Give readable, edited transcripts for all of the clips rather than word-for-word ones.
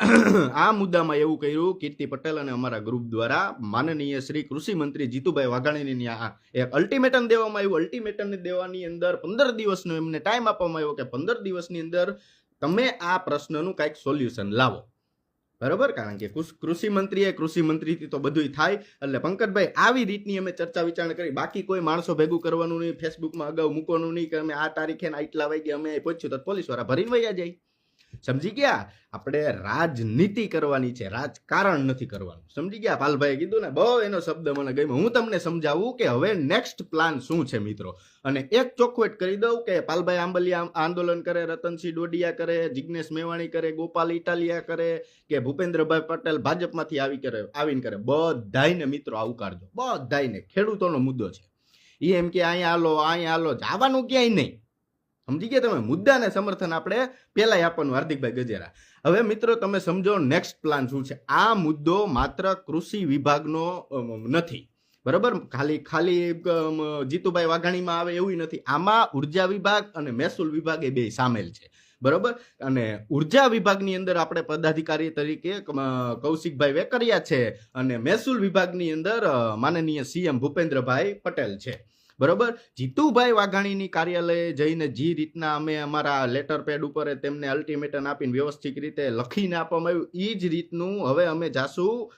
આ મુદ્દામાં એવું કર્યું કીર્તિ પટેલ અને અમારા ગ્રુપ દ્વારા માનનીય શ્રી કૃષિ મંત્રી જીતુભાઈ વાઘાણીને એક અલ્ટિમેટમ દેવામાં આવ્યું. અલ્ટિમેટમ દેવાની અંદર 15 દિવસનો એમને ટાઈમ આપવામાં આવ્યો કે 15 દિવસની અંદર તમે આ પ્રશ્નનું કંઈક સોલ્યુશન લાવો. બરોબર, કારણ કે કૃષિ મંત્રીથી તો બધું થાય. એટલે પંકજભાઈ આવી રીતની અમે ચર્ચા વિચારણા કરી. બાકી કોઈ માણસો ભેગું કરવાનું નહીં, ફેસબુકમાં અગાઉ મૂકવાનું નહીં કે અમે આ તારીખે આટલા વાગે અમે પહોંચ્યું તો પોલીસ વાળા ભરીને વયા જાય. સમજી ગયા? આપણે રાજનીતિ કરવાની છે, રાજકારણ નથી કરવાનું. સમજી ગયા? પાલભાઈએ કીધું ને, બહુ એનો શબ્દ મને ગમ્યો. હું તમને સમજાવું કે હવે નેક્સ્ટ પ્લાન શું છે મિત્રો. અને એક ચોખ્ખવટ કરી દઉં કે પાલભાઈ આંબલિયા આંદોલન કરે, રતનસિંહ ડોડિયા કરે, જિગ્નેશ મેવાણી કરે, ગોપાલ ઇટાલિયા કરે કે ભૂપેન્દ્રભાઈ પટેલ ભાજપમાંથી આવીને કરે, બધાયને મિત્રો આવકારજો. બધાયને. ખેડૂતોનો મુદ્દો છે. એ એમ કે અહીંયા હાલો જવાનું ક્યાંય નહીં. સમજી ગયા તમે? મુદ્દાને સમર્થન આપણે પેલા આપવાનું. હાર્દિકભાઈ ગજેરા, હવે મિત્રો તમે સમજો નેક્સ્ટ પ્લાન શું છે. આ મુદ્દો માત્ર કૃષિ વિભાગનો નથી, બરોબર? ખાલી જીતુભાઈ વાઘાણીમાં આવે એવું નથી. આમાં ઉર્જા વિભાગ અને મહેસૂલ વિભાગ એ બે સામેલ છે, બરોબર? અને ઉર્જા વિભાગની અંદર આપણે પદાધિકારી તરીકે કૌશિકભાઈ વેકરિયા છે અને મહેસૂલ વિભાગની અંદર માનનીય સીએમ ભૂપેન્દ્રભાઈ પટેલ છે, બરોબર? જીતુભાઈ વાઘાણીની કાર્યાલયે જઈને જે રીતના અમે અમારા લેટર પેડ ઉપર તેમને અલ્ટિમેટમ આપીને વ્યવસ્થિત રીતે લખીને આપવામાં આવ્યું, એ જ રીતનું હવે અમે જાશું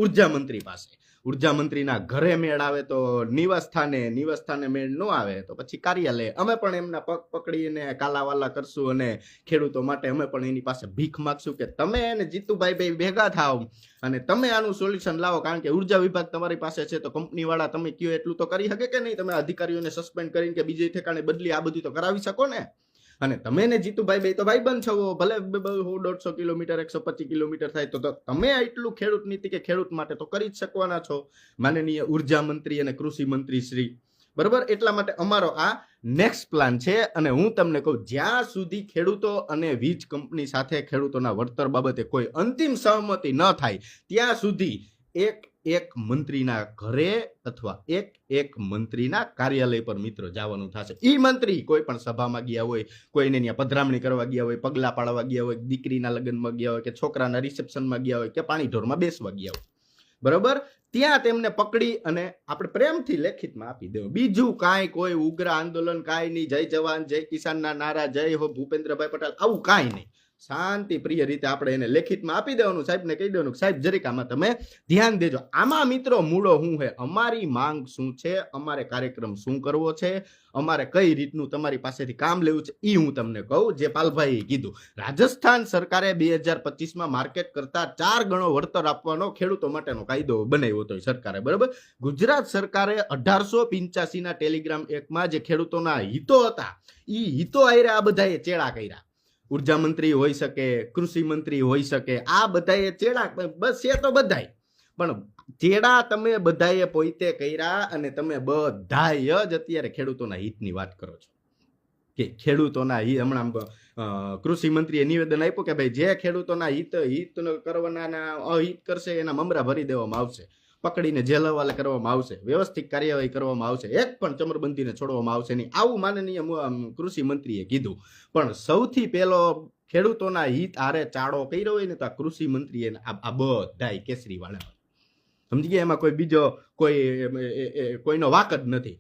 ઉર્જા મંત્રી પાસે. ઉર્જા મંત્રીના ઘરે મેળ આવે તો નિવાસ સ્થાને મેળ ન આવે તો પછી કાર્યાલય. અમે પણ એમના પગ પકડીને કાલાવાલા કરશું અને ખેડૂતો માટે અમે પણ એની પાસે ભીખ માગશું કે તમે અને જીતુભાઈ ભેગા થાવ અને તમે આનું સોલ્યુશન લાવો. કારણ કે ઉર્જા વિભાગ તમારી પાસે છે તો કંપની વાળા તમે કયો એટલું તો કરી શકે કે નહીં? તમે અધિકારીઓને સસ્પેન્ડ કરીને કે બીજે ઠેકાણે બદલી આ બધું તો કરાવી શકો ને. અને તમે ને જીતુભાઈ તો ભાઈબંધ છો, ભલે 150 કિલોમીટર 125 કિલોમીટર થાય તો તમે એટલું ખેડૂત નીતિ કે ખેડૂત માટે તો કરી જ શકવાના છો, માનનીય ઉર્જા મંત્રી અને કૃષિ મંત્રી શ્રી, બરોબર? એટલા માટે અમારો આ નેક્સ્ટ પ્લાન છે. અને હું તમને કહું, જ્યાં સુધી ખેડૂતો અને વીજ કંપની સાથે ખેડૂતોના વળતર બાબતે કોઈ અંતિમ સહમતિ ન થાય ત્યાં સુધી એક મંત્રીના ઘરે અથવા એક મંત્રીના કાર્યાલય પર મિત્રો જવાનું થશે. ઈ મંત્રી કોઈ પણ સભામાં ગયા હોય, કોઈને ત્યાં પધરામણી કરવા ગયા હોય, પગલા પાડવા ગયા હોય, દીકરીના લગ્નમાં ગયા હોય કે છોકરાના રિસેપ્શનમાં ગયા હોય કે પાણી ઢોરમાં બેસવા ગયા હોય, બરોબર? ત્યાં તેમને પકડી અને આપણે પ્રેમથી લેખિતમાં આપી દેવું. બીજું કાંઈ કોઈ ઉગ્ર આંદોલન કાંઈ નહીં. જય જવાન જય કિસાનના નારા, જય હો ભૂપેન્દ્રભાઈ પટેલ, આવું કાંઈ નહીં. શાંતિ પ્રિય રીતે આપણે એને લેખિતમાં આપી દેવાનું. સાહેબને કહી દેવાનું, સાહેબ જરીક આમાં તમે ધ્યાન દેજો. આમાં મિત્રો મૂળો શું છે, અમારી માંગ શું છે, અમારે કાર્યક્રમ શું કરવો છે, અમારે કઈ રીતનું તમારી પાસેથી કામ લેવું છે, એ હું તમને કહું. જે પાલભાઈએ કીધું, રાજસ્થાન સરકારે 2025માં માર્કેટ કરતા 4 ગણો વળતર આપવાનો ખેડૂતો માટેનો કાયદો બનાવ્યો હતો સરકારે, બરોબર? ગુજરાત સરકારે 1885ના ટેલિગ્રામ એક્ટમાં જે ખેડૂતોના હિતો હતા, એ હિતો આયરે આ બધાએ ચેડા કર્યા. ઉર્જા મંત્રી હોઈ શકે, કૃષિ મંત્રી હોઈ શકે, આ બધાએ ચેડા, બસ એ તો બધાય, પણ ચેડા તમે બધાએ પોતે કર્યા અને તમે બધાય જ અત્યારે ખેડૂતોના હિતની વાત કરો છો કે ખેડૂતોના હિત. હમણાં કૃષિ મંત્રીએ નિવેદન આપ્યું કે ભાઈ જે ખેડૂતોના હિત કરવાના અહિત કરશે એના મમરા ભરી દેવામાં આવશે, પકડીને જેલ હવાલે કરવામાં આવશે, વ્યવસ્થિત કાર્યવાહી કરવામાં આવશે, એક પણ ચમરબંધીને છોડવામાં આવશે નહીં, આવું માનનીય કૃષિ મંત્રીએ કીધું. પણ સૌથી પહેલો ખેડૂતોના હિત આરે ચાળો કર્યો હોય ને તો આ કૃષિ મંત્રીએ આ બધાય કેસરી વાળા. સમજી ગયા? એમાં કોઈ બીજો કોઈનો વાક જ નથી.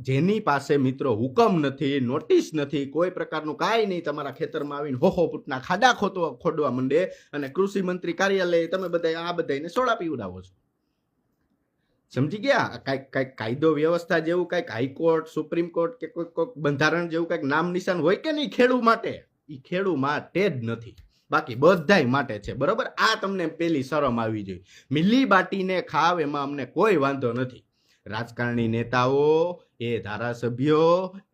જેની પાસે મિત્રો હુકમ નથી, નોટિસ નથી, કોઈ પ્રકારનું કાંઈ નહીં, તમારા ખેતરમાં આવીને હોહો ફૂટના ખાડા ખોદવા માંડે અને કૃષિ મંત્રી કાર્યાલય તમે બધા આ બધાને સોડા પીવડાવો છો. સમજી ગયા? કઈક કાયદો વ્યવસ્થા જેવું કઈક હાઈકોર્ટ, સુપ્રીમ કોર્ટ કે કોઈક બંધારણ જેવું કઈક નામ નિશાન હોય કે નહીં ખેડૂત માટે? એ ખેડૂત માટે જ નથી, બાકી બધાય માટે છે, બરોબર? આ તમને પેલી શરમ આવી જોઈએ. મિલી બાટીને ખાવ એમાં અમને કોઈ વાંધો નથી. રાજકારણી નેતાઓ, એ ધારાસભ્યો,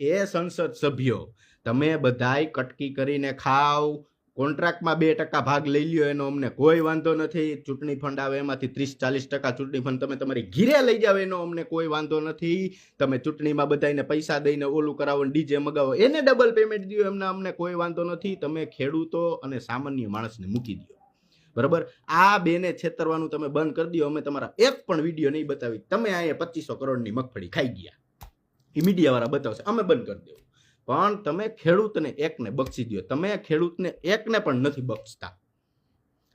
એ સંસદ સભ્યો, તમે બધાય કટકી કરીને ખાવ, કોન્ટ્રાક્ટમાં 2% ભાગ લઈ લ્યો, એનો અમને કોઈ વાંધો નથી. ચૂંટણી ફંડ આવે એમાંથી 30-40% ચૂંટણી ફંડ તમે તમારી ઘીરે લઈ જાવ, એનો અમને કોઈ વાંધો નથી. તમે ચૂંટણીમાં બધાને પૈસા દઈને ઓલું કરાવો, ડીજે મગાવો, એને ડબલ પેમેન્ટ દો, એમને અમને કોઈ વાંધો નથી. તમે ખેડૂતો અને સામાન્ય માણસને મૂકી દો, બરોબર? આ બેને છેતરવાનું તમે બંધ કરી દો. અમે તમારા એક પણ વિડીયો નહીં બતાવી. તમે અહીંયા 2500 કરોડની મગફળી ખાઈ ગયા, એ મીડિયા વાળા બતાવશે, અમે બંધ કરી દેવું. પણ તમે ખેડૂતને એકને બક્ષી દો. તમે ખેડૂતને એકને પણ નથી બક્ષતા.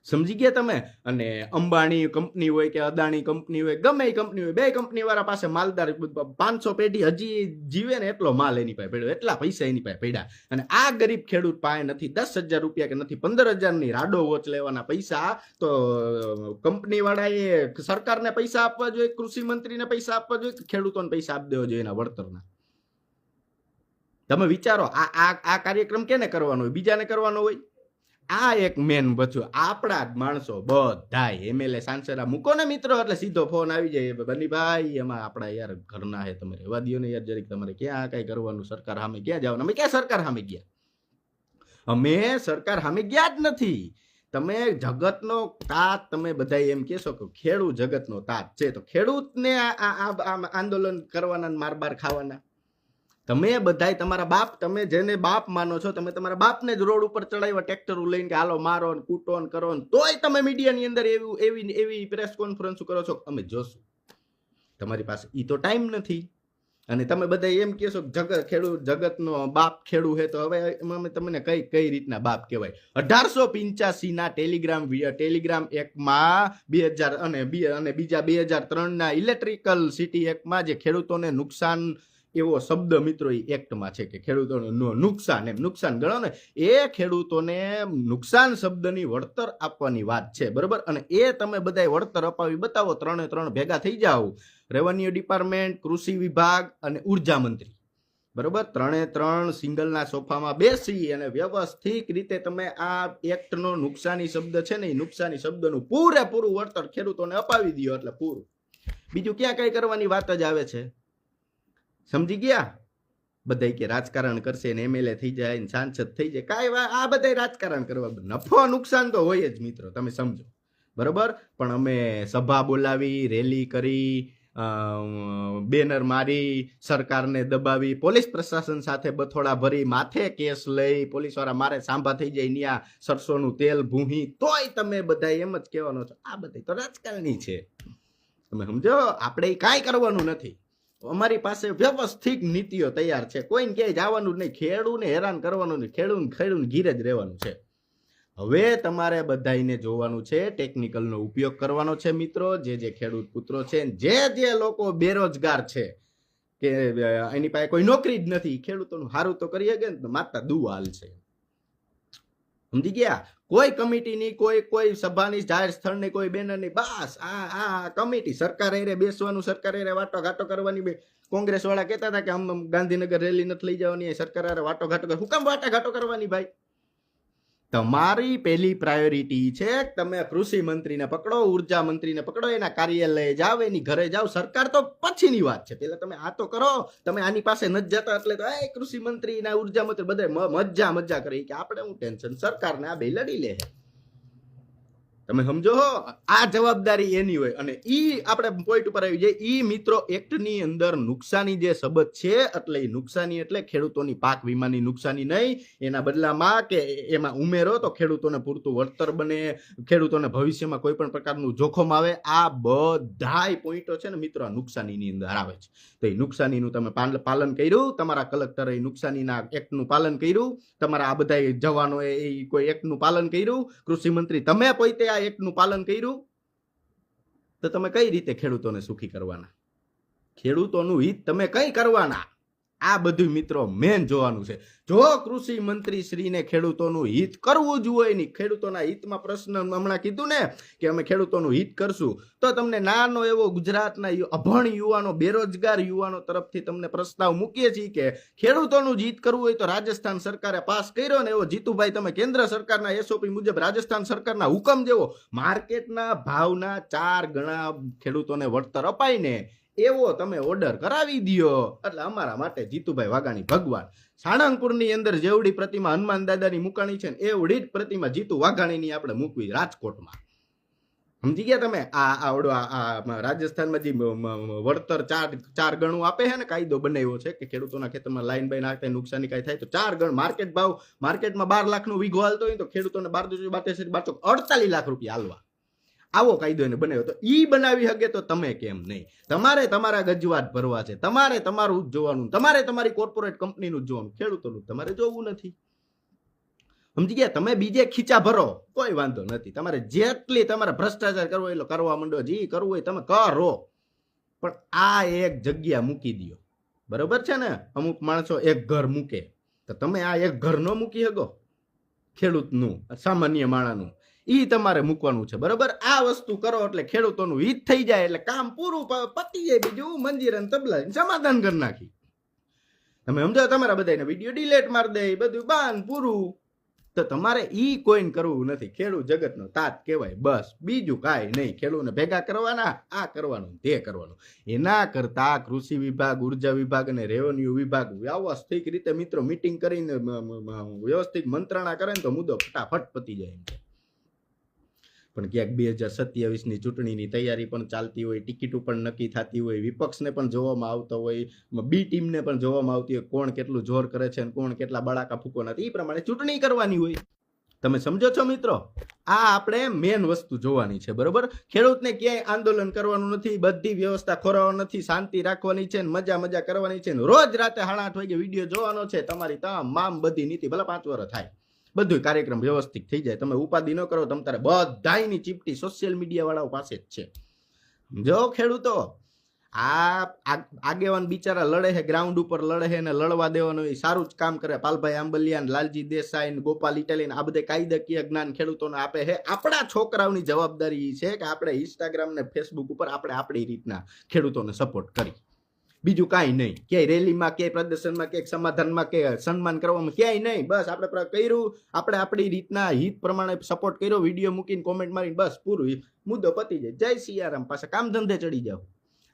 સમજી ગયા તમે? અને અંબાણી કંપની હોય કે અદાણી કંપની હોય, ગમે એ કંપની હોય, બે કંપની વાળા પાસે માલદાર 500 પેઢી હજી જીવે ને એટલો માલ એની પાસે પડ્યો, એટલા પૈસા એની પાસે પડ્યા. અને આ ગરીબ ખેડૂત પાસે નથી 10,000 રૂપિયા કે નથી 15,000 ની રાડો વોચ લેવાના પૈસા, તો કંપની વાળાએ સરકારને પૈસા આપવા જોઈએ, કૃષિ મંત્રીને પૈસા આપવા જોઈએ, ખેડૂતોને પૈસા આપી દેવા જોઈએ એના વળતરના? તમે વિચારો, આ કાર્યક્રમ કેને કરવાનો હોય? બીજાને કરવાનો હોય? આ એક મેન બચ્યું, આપણા જ માણસો બધા એમએલએ સાંસદ મૂકો ને મિત્રો, એટલે સીધો ફોન આવી જાય, બનીભાઈ એમાં આપણા યાર ઘરના હે, તમે રહેવા દો ને યાર જરીક, તમારે ક્યાં કઈ કરવાનું, સરકાર સામે ક્યાં જવાનું? અમે ક્યાં સરકાર સામે ગયા? અમે સરકાર સામે ગયા જ નથી. તમે જગતનો તાત, તમે બધા એમ કહેશો કે ખેડૂત જગતનો તાત છે, તો ખેડૂતને આંદોલન કરવાના, માર બાર ખાવાના? તમે બધાય તમારા બાપ, તમે જેને બાપ માનો છો, તમે તમારા બાપને જ રોડ ઉપર ચડાવ્યા ટ્રેક્ટર લઈને કે હાલો મારો ને કૂટો ને કરો ને, તોય તમે મીડિયાની અંદર એવી પ્રેસ કોન્ફરન્સ કરો છો, અમે જોશું. તમારી પાસે ઈ તો ટાઈમ નથી. અને તમે બધા એમ કહેશો ખેડૂત જગતનો બાપ ખેડૂ હે, તો હવે અમે તમને કઈ રીતના બાપ કહેવાય? 1885 ના ટેલિગ્રામ એક્ટમાં 2000 અને બીજા 2003 ના ઇલેક્ટ્રિકલ સિટી એક્ટમાં જે ખેડૂતોને નુકસાન એવો શબ્દ મિત્રો એ એક્ટમાં છે કે ખેડૂતોને નુકસાન ગણો ને, એ ખેડૂતોને નુકસાન શબ્દની વળતર આપવાની વાત છે, બરોબર? અને એ તમે બધા વળતર અપાવી બતાવો, 3 ભેગા થઈ જાઓ, રેવન્યુ ડિપાર્ટમેન્ટ, કૃષિ વિભાગ અને ઉર્જા મંત્રી, બરોબર? 3 સિંગલના સોફામાં બેસી અને વ્યવસ્થિત રીતે તમે આ એક્ટનો નુકસાની શબ્દ છે ને, એ નુકસાની શબ્દનું પૂરેપૂરું વળતર ખેડૂતોને અપાવી દો એટલે પૂરું. બીજું ક્યાં કઈ કરવાની વાત જ આવે છે? સમજી ગયા? બધા કે રાજકારણ કરશે ને એમએલએ થઈ જાય ને સાંસદ થઈ જાય, કાંઈ આ બધા રાજકારણ કરવા, નફો નુકસાન તો હોય જ મિત્રો, તમે સમજો, બરોબર? પણ અમે સભા બોલાવી, રેલી કરી, બેનર મારી, સરકારને દબાવી, પોલીસ પ્રશાસન સાથે બથોડા ભરી, માથે કેસ લઈ, પોલીસ વાળા મારે સાંભા થઈ જાય, ન્યા સરસોનું તેલ ભૂહી, તોય તમે બધા એમ જ કહેવાનો છો આ બધા તો રાજકારણી છે. તમે સમજો, આપણે કાંઈ કરવાનું નથી. અમારી પાસે વ્યવસ્થિત નીતિઓ તૈયાર છે, કોઈને ક્યાંય જવાનું નહીં, ખેડૂને હેરાન કરવાનું નહીં, ખેડૂને ઘીરે જ રહેવાનું છે. હવે તમારે બધાને જોવાનું છે, ટેકનિકલનો ઉપયોગ કરવાનો છે મિત્રો. જે ખેડૂત પુત્રો છે, જે લોકો બેરોજગાર છે કે એની પાસે કોઈ નોકરી જ નથી, ખેડૂતોનું સારું તો કરી શકે ને, માતા દુહાલ છે. સમજી ગયા? કોઈ કમિટીની, કોઈ સભાની, જાહેર સ્થળની કોઈ બેનરની, બસ આ કમિટી, સરકાર હારે બેસવાનું, સરકાર હારે વાટો ઘાટો કરવાની. કોંગ્રેસ વાળા કહેતા હતા કે આમ ગાંધીનગર રેલી નથી લઈ જવાની, સરકાર હારે વાટો ઘાટો, હું કામ વાટા ઘાટો કરવાની ભાઈ? તમારી પહેલી પ્રાયોરિટી છે, તમે કૃષિ મંત્રીને પકડો, ઉર્જા મંત્રીને પકડો, એના કાર્યાલય જાવ, એની ઘરે જાવ. સરકાર તો પછીની વાત છે, પેલા તમે આ તો કરો. તમે આની પાસે નથી જતા એટલે તો કૃષિ મંત્રી ના ઉર્જા મંત્રી બધા મજા કરી કે આપણે હું ટેન્શન, સરકારને આ બે લડી લે. તમે સમજો, આ જવાબદારી એની હોય. અને ઈ આપણે પોઈન્ટ ઉપર આવી જાય, ઈ મિત્રો એક્ટની અંદર નુકસાની જે શબ્દ છે, એટલે નુકસાની એટલે ખેડૂતોની પાક વીમાની નુકસાની નહીં, એના બદલામાં કે એમાં ઉમેરો તો ખેડૂતોને પૂરતું વળતર બને, ખેડૂતોને ભવિષ્યમાં કોઈ પણ પ્રકારનું જોખમ આવે. આ બધાય પોઈન્ટો છે ને મિત્રો, આ નુકસાનીની અંદર આવે છે. તો એ નુકસાનીનું તમે પાલન કર્યું, તમારા કલેક્ટરે નુકસાનીના એક્ટનું પાલન કર્યું, તમારા આ બધા જવાનોએ કોઈ એક્ટનું પાલન કર્યું, કૃષિ મંત્રી તમે પોતે આ એક્ટનું પાલન કર્યું, તો તમે કઈ રીતે ખેડૂતોને સુખી કરવાના? ખેડૂતોનું હિત તમે કઈ કરવાના? આ બધું મિત્રો મેન જોવાનું છે. જો કૃષિ મંત્રી શ્રીને ખેડૂતોનું હિત કરવું જ હોય, નહીં ખેડૂતોના હિતમાં પ્રશ્ન હમણાં કીધું ને કે અમે ખેડૂતોનું હિત કરશું, તો તમને નાનો એવો ગુજરાતના અભણ યુવાનો, બેરોજગાર યુવાનો તરફથી તમને પ્રસ્તાવ મૂકીએ છીએ કે ખેડૂતોનું જ હિત કરવું હોય તો રાજસ્થાન સરકારે પાસ કર્યો ને એવો, જીતુભાઈ તમે કેન્દ્ર સરકારના એસઓપી મુજબ રાજસ્થાન સરકારના હુકમ જેવો માર્કેટના ભાવના 4 ગણા ખેડૂતોને વળતર અપાઈને એવો તમે ઓર્ડર કરાવી દો. એટલે અમારા માટે જીતુભાઈ વાઘાણી ભગવાન. સાળંગપુરની અંદર જેવડી પ્રતિમા હનુમાન દાદાની મુકાણી છે ને એવડી જ પ્રતિમા જીતુ વાઘાણીની આપણે મૂકવી રાજકોટમાં. સમજી ગયા તમે? આ રાજસ્થાનમાં જે વળતર 4 ગણું આપે છે ને, કાયદો બનાવ્યો છે કે ખેડૂતોના ખેતરમાં લાઈન બાઈ નાખતા નુકસાની કઈ થાય તો 4 ગણ માર્કેટ ભાવ, માર્કેટમાં 12 લાખનો વીઘો હાલતો હોય તો ખેડૂતોને 48 લાખ રૂપિયા હાલવા. આવો કાયદો એને બનાવ્યો. તો ઈ બનાવી શકે તો તમે કેમ નહીં? તમારે તમારા ગજવાટ ભરવા છે, તમારે તમારું જ જોવાનું, તમારે તમારી કોર્પોરેટ કંપનીનું જ જોવાનું, ખેડૂતોનું તમારે જોવું નથી. સમજી ગયા? તમે બીજે ખીચા ભરો, કોઈ વાંધો નથી. તમારે જેટલી તમારે ભ્રષ્ટાચાર કરવો એટલો કરવા માંડો, જે કરવું હોય તમે કરો, પણ આ એક જગ્યા મૂકી દો. બરોબર છે ને? અમુક માણસો એક ઘર મૂકે, તો તમે આ એક ઘર ન મૂકી શકો? ખેડૂતનું, સામાન્ય માણસનું, ઈ તમારે મૂકવાનું છે. બરોબર? આ વસ્તુ કરો એટલે ખેડૂતોનું હિત થઈ જાય, એટલે કામ પૂરું, પતી જાય. બીજું મંજીર અને તબલા સમાધાન કરી નાખી. તમે સમજો? તમારા બધાને વિડીયો ડિલેટ મારી દે, બધું બાન પૂરું. તો તમારે ઈ કોઈને કરવું નથી. ખેડૂત જગતનો તાત કહેવાય, બસ. બીજું કાંઈ નહીં. ખેડૂતને ભેગા કરવાના, આ કરવાનું, તે કરવાનું. એના કરતા કૃષિ વિભાગ, ઉર્જા વિભાગ અને રેવન્યુ વિભાગ વ્યવસ્થિત રીતે મિત્રો મીટિંગ કરીને વ્યવસ્થિત મંત્રણા કરે ને તો મુદ્દો ફટાફટ પતી જાય એમ છે. પણ ક્યાંક 2027ની ચૂંટણીની તૈયારી પણ ચાલતી હોય, ટિકિટો પણ નક્કી થતી હોય, વિપક્ષને પણ જોવામાં આવતો હોય, બી ટીમને પણ જોવામાં આવતી હોય, કોણ કેટલું જોર કરે છે અને કોણ કેટલા બળાકા ફૂકો નથી, એ પ્રમાણે ચૂંટણી કરવાની હોય. તમે સમજો છો મિત્રો? આ આપણે મેન વસ્તુ જોવાની છે. બરોબર? ખેડૂતને ક્યાંય આંદોલન કરવાનું નથી, બધી વ્યવસ્થા ખોરવવાની નથી, શાંતિ રાખવાની છે, મજા કરવાની છે. રોજ રાતે 8:30 વાગે વિડીયો જોવાનો છે. તમારી તમામ બધી નીતિ ભલે 5 વર્ષ થાય, બધું કાર્યક્રમ વ્યવસ્થિત થઈ જાય. તમે ઉપાધિ ન કરો. તમ તારે બધાની ચીપટી સોશિયલ મીડિયા વાળાઓ પાસે જ છે. જો ખેડૂતો, આ આગેવાન બિચારા લડે છે, ગ્રાઉન્ડ ઉપર લડે છે, ને લડવા દેવાનું એ સારું જ કામ કરે. પાલભાઈ આંબલિયા, લાલજી દેસાઈ, ગોપાલ ઇટાલિયન, આ બધા કાયદાકીય જ્ઞાન ખેડૂતોને આપે છે. આપણા છોકરાઓની જવાબદારી છે કે આપણે ઇન્સ્ટાગ્રામ ને ફેસબુક ઉપર આપણે આપણી રીતના ખેડૂતોને સપોર્ટ કરી. બીજું કાંઈ નહીં. ક્યાંય રેલીમાં, ક્યાંય પ્રદર્શનમાં, ક્યાંય સમાધાનમાં, કે સન્માન કરવામાં ક્યાંય નહીં. બસ આપણે કર્યું, આપણે આપણી રીતના હિત પ્રમાણે સપોર્ટ કર્યો, વિડીયો મૂકીને કોમેન્ટ મારીને બસ પૂરું, મુદ્દો પતી જાય. જય સિયારામ. પાછા કામ ધંધે ચડી જાવ.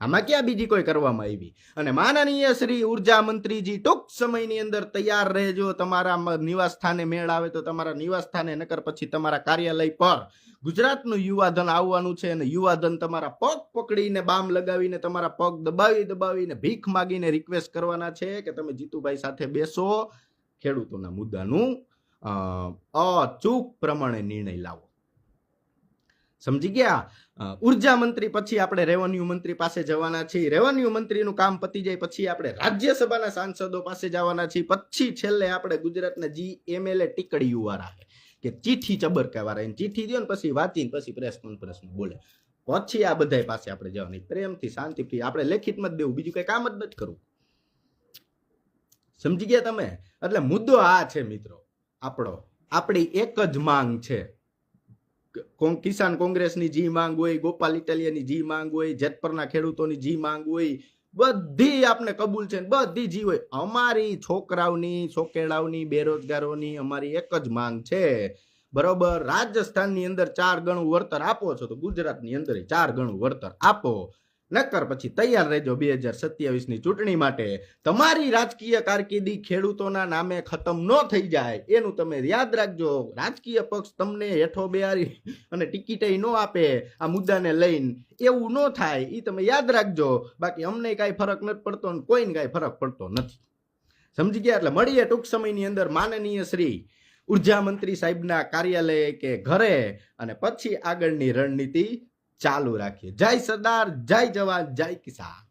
આમાં ક્યાં બીજી કોઈ કરવામાં આવી? અને માનનીય શ્રી ઉર્જા મંત્રીજી ટૂંક સમયની અંદર તૈયાર રહેજો. તમારા નિવાસ સ્થાને મેળ આવે તો તમારા નિવાસ સ્થાને, નકર પછી તમારા કાર્યાલય પર ગુજરાતનું યુવાધન આવવાનું છે. અને યુવાધન તમારા પગ પકડીને, બામ લગાવીને, તમારા પગ દબાવીને ભીખ માગીને રિક્વેસ્ટ કરવાના છે કે તમે જીતુભાઈ સાથે બેસો, ખેડૂતોના મુદ્દાનું અચૂક પ્રમાણે નિર્ણય લાવો. સમજી ગયા? ઉર્જા મંત્રી પછી આપણે રેવન્યુ મંત્રી પાસે જવાના છીએ. રેવન્યુ મંત્રીનું કામ પતી જાય પછી આપણે રાજ્યસભાના સાંસદો પાસે જવાના છીએ. પછી છેલ્લે આપણે ગુજરાતના GMLA ટીકડીઓ વાળા કે ચીઠી ચબરકા વાળા, ચીઠી દો ને પછી વાંચીને પછી પ્રેસ કોન્ફરન્સમાં બોલે, પછી આ બધા પાસે આપણે જવાની. પ્રેમથી, શાંતિથી આપણે લેખિતમાં જ દેવું, બીજું કઈ કામ જ નથી કરવું. સમજી ગયા તમે? એટલે મુદ્દો આ છે મિત્રો. આપણી એક જ માંગ છે. કિસાન કોંગ્રેસની જી માંગ હોય, ગોપાલ ઇટાલિયાની જી માંગ હોય, જેતપરના ખેડૂતોની જી માંગ હોય, બધી આપણે કબૂલ છે. બધી જી હોય. અમારી છોકરાઓની, છોકેડાઓની, બેરોજગારોની અમારી એક જ માંગ છે. બરોબર? રાજસ્થાનની અંદર 4 ગણું વળતર આપો છો તો ગુજરાતની અંદર 4 ગણું વળતર આપો. નકર પછી તૈયાર રહેજો 2027ની ચૂંટણી માટે. તમારી રાજકીય કારકિર્દી ખેડૂતોના નામે ખતમ ન થઈ જાય એનું તમે યાદ રાખજો. રાજકીય પક્ષ તમને હેઠો બેહારી અને ટિકિટ ન આપે આ મુદ્દાને લઈને, એવું ન થાય એ તમે યાદ રાખજો. બાકી અમને કાંઈ ફરક નથી પડતો અને કોઈને કાંઈ ફરક પડતો નથી. સમજી ગયા? એટલે મળીએ ટૂંક સમયની અંદર માનનીય શ્રી ઉર્જા મંત્રી સાહેબના કાર્યાલય કે ઘરે, અને પછી આગળની રણનીતિ ચાલુ રાખીએ. જય સરદાર, જય જવાન, જય કિસાન.